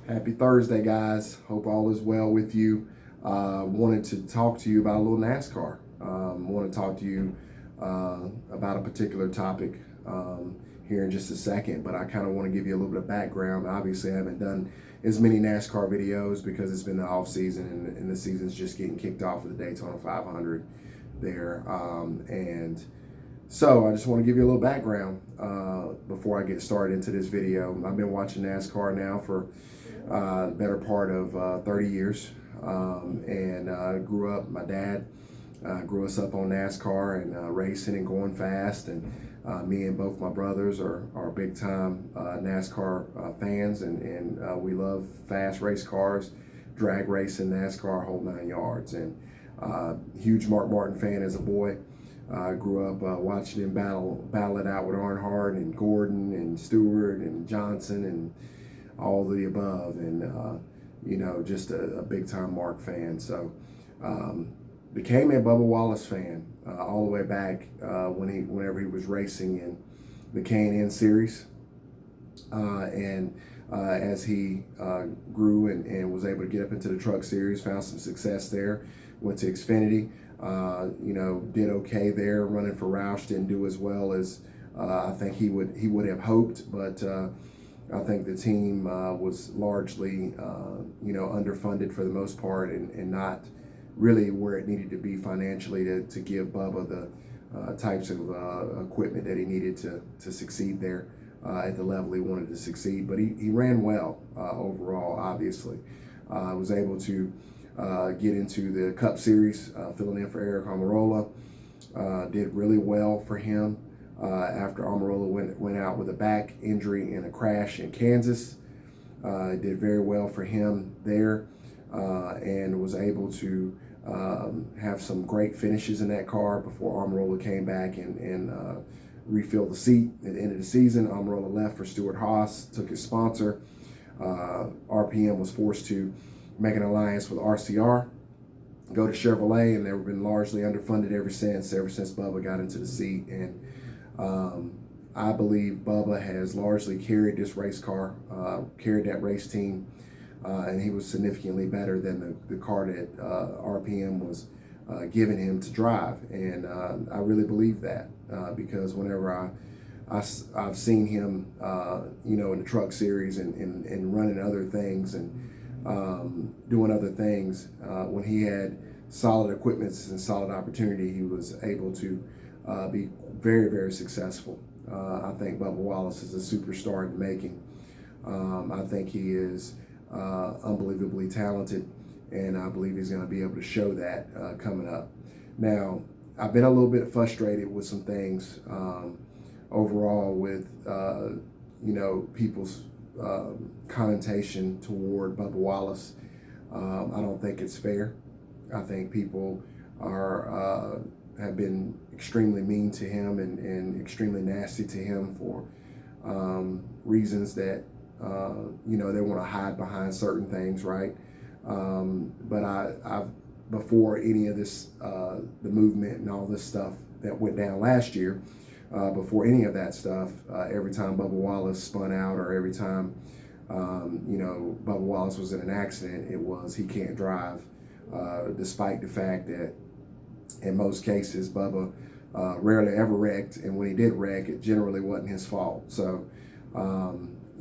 Happy Thursday, guys. Hope all is well with you. Wanted to talk to you about a little NASCAR. Want to talk to you about a particular topic here in just a second, but I kind of want to give you a little bit of background. Obviously, I haven't done as many NASCAR videos because it's been the off season and the season's just getting kicked off with the Daytona 500 there. And so I just want to give you a little background before I get started into this video. I've been watching NASCAR now for the better part of 30 years, and grew up. My dad grew us up on NASCAR and racing and going fast, and me and both my brothers are big time NASCAR fans, and we love fast race cars, drag racing, NASCAR, whole 9 yards. And huge Mark Martin fan as a boy. Grew up watching him battle it out with Earnhardt and Gordon and Stewart and Johnson and all the above, and just a big time Mark fan. So became a Bubba Wallace fan all the way back whenever he was racing in the K&N series, and as he grew and was able to get up into the truck series, found some success there, went to Xfinity. Did okay there, running for Roush. Didn't do as well as I think he would have hoped, but I think the team was largely underfunded for the most part, and not really where it needed to be financially to give Bubba the types of equipment that he needed to succeed there at the level he wanted to succeed. But he ran well overall. Obviously, was able to get into the Cup Series, filling in for Eric Almirola. Did really well for him after Almirola went out with a back injury in a crash in Kansas. Did very well for him there, and was able to have some great finishes in that car before Almirola came back and refilled the seat at the end of the season. Almirola left for Stewart-Haas, took his sponsor. RPM was forced to make an alliance with RCR, go to Chevrolet, and they've been largely underfunded ever since Bubba got into the seat. And I believe Bubba has largely carried this race car, carried that race team, and he was significantly better than the car that RPM was giving him to drive. And I really believe that because whenever I've seen him, in the truck series and running other things and doing other things, when he had solid equipment and solid opportunity, he was able to be very, very successful. I think Bubba Wallace is a superstar in the making. I think he is unbelievably talented, and I believe he's going to be able to show that coming up. Now, I've been a little bit frustrated with some things overall with people's connotation toward Bubba Wallace. I don't think it's fair. I think people have been extremely mean to him and extremely nasty to him for reasons that they want to hide behind certain things, right? But I've before any of this, the movement and all this stuff that went down last year, before any of that stuff, every time Bubba Wallace spun out, or every time Bubba Wallace was in an accident, it was he can't drive, despite the fact that in most cases Bubba rarely ever wrecked, and when he did wreck, it generally wasn't his fault. So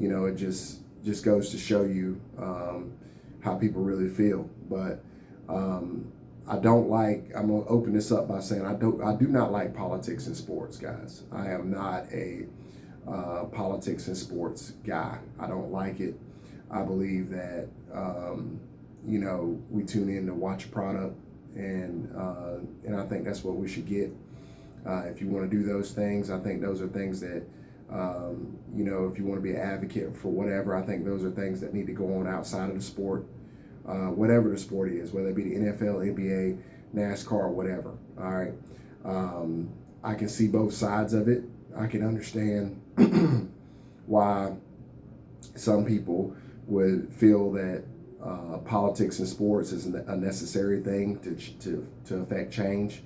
it just goes to show you how people really feel. But I'm gonna open this up by saying I do not like politics in sports, guys. I am not a politics in sports guy. I don't like it. I believe that we tune in to watch a product, and I think that's what we should get. If you want to do those things, I think those are things that if you want to be an advocate for whatever, I think those are things that need to go on outside of the sport. Whatever the sport is, whether it be the NFL, NBA, NASCAR, whatever. All right. I can see both sides of it. I can understand why some people would feel that politics in sports is a necessary thing to affect change.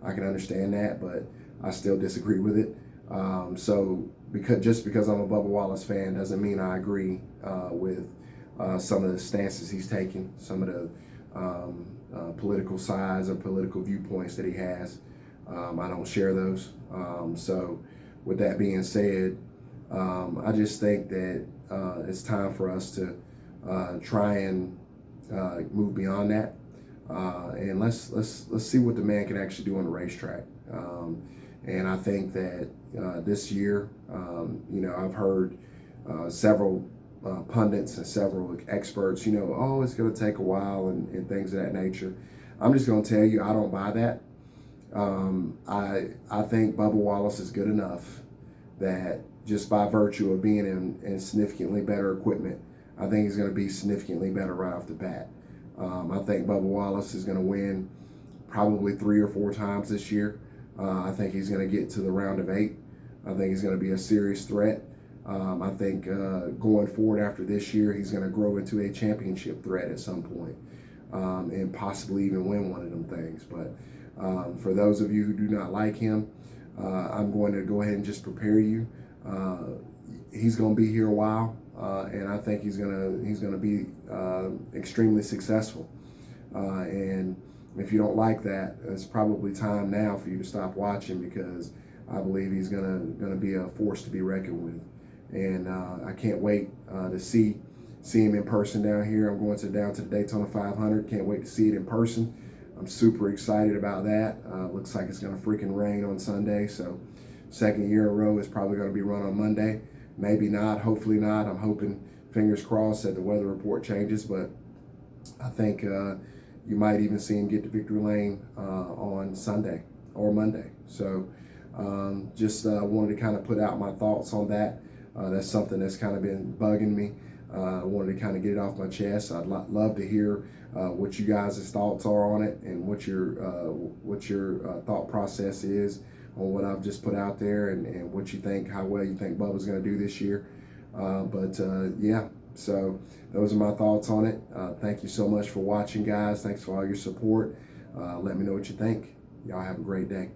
I can understand that, but I still disagree with it. So because I'm a Bubba Wallace fan doesn't mean I agree with some of the stances he's taken, some of the political sides or political viewpoints that he has. I don't share those. So with that being said, I just think that it's time for us to try and move beyond that, and let's see what the man can actually do on the racetrack. And I think that this year, I've heard several pundits and several experts, oh, it's going to take a while and things of that nature. I'm just going to tell you, I don't buy that. I think Bubba Wallace is good enough that just by virtue of being in significantly better equipment, I think he's going to be significantly better right off the bat. I think Bubba Wallace is going to win probably 3 or 4 times this year. I think he's going to get to the round of 8. I think he's going to be a serious threat. I think going forward after this year, he's going to grow into a championship threat at some point, and possibly even win one of them things. But for those of you who do not like him, I'm going to go ahead and just prepare you. He's going to be here a while, and I think he's going to be extremely successful. And if you don't like that, it's probably time now for you to stop watching, because I believe he's going to be a force to be reckoned with. And I can't wait to see him in person down here. I'm going down to the Daytona 500. Can't wait to see it in person. I'm super excited about that. Looks like it's going to freaking rain on Sunday. So second year in a row is probably going to be run on Monday. Maybe not. Hopefully not. I'm hoping, fingers crossed, that the weather report changes. But I think you might even see him get to victory lane on Sunday or Monday. So just wanted to kind of put out my thoughts on that. That's something that's kind of been bugging me. I wanted to kind of get it off my chest. I'd love to hear what you guys' thoughts are on it, and what your thought process is on what I've just put out there, and what you think, how well you think Bubba's going to do this year. Yeah, so those are my thoughts on it. Thank you so much for watching, guys. Thanks for all your support. Let me know what you think. Y'all have a great day.